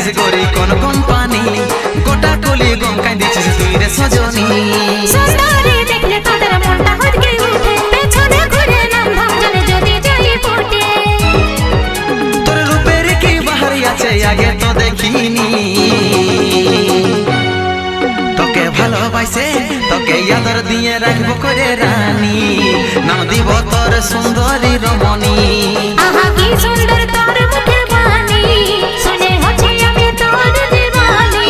চাইছিস গরি কোন কোম্পানি গোটা কলি গম কাঁদিছিস তুই রে সজনী সুন্দরী দেখলে তোদের মনটা হদকে উঠে পেছনে ঘুরে নাম ধাম জানে যদি জয়ী ফুটে তোর রূপের কি বাহারি আছে আগে তো দেখিনি তোকে ভালোবাসে তোকে আদর দিয়ে রাখবো করে রানী নাম দিব তোর সুন্দরী রমণী আহা কি সুন্দর তোর মুখের বাণী শুনে হচ্ছি আমি তোর দিওয়ানি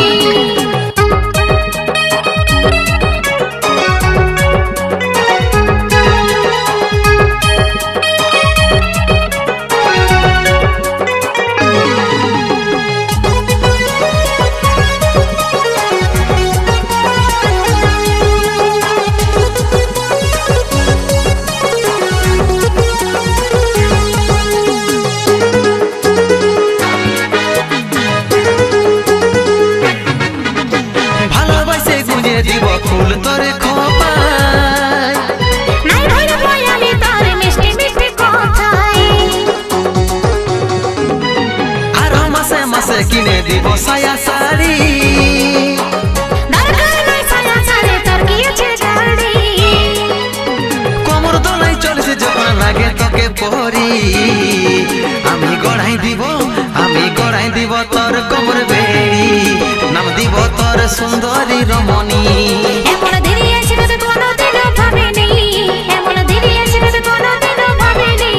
দিব ফুল তোর খোপায় নাই ভুল পাই আমি তোর মিষ্টি মিষ্টি কথাই আর মাসে মাসে কিনে দিব সায়া শাড়ি দরকার নাই সায়া শাড়ি তোর কি আছে গাড়ি কোমর দোলাই চলছে যখন লাগে তোকে পরি আমি গড়াই দিব তোর কোমর বেড়ি নাম দিব তোর সুন্দরী রমণী এমন দিদি আসবে তো কোনোদিনও ভাবিনি এমন দিদি আসবে তো কোনোদিনও ভাবিনি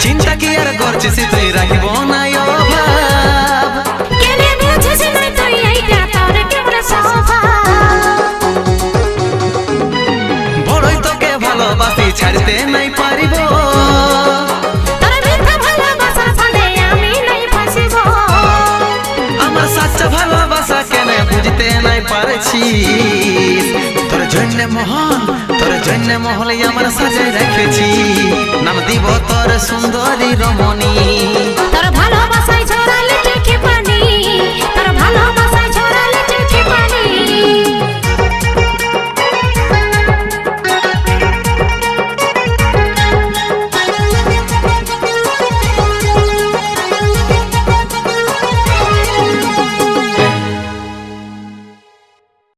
চিন্তা কি আর করছিস তুই রাখব না অভাব কেনে বুঝছিস না তুই এইটা তোর কেমন স্বভাব বড়ই তোকে ভালোবাসি ছাড়তে নাই পারিব তোর মিথ্যা ভালোবাসার ফাঁদে আমি নাই ফাঁসিব আমার সাচ্চা ভালোবাসা কেন বুঝতে নাই পারছি তোর জন্য মহলে আমার সাজে রেখেছি নাম দিব তোর সুন্দরী রমণী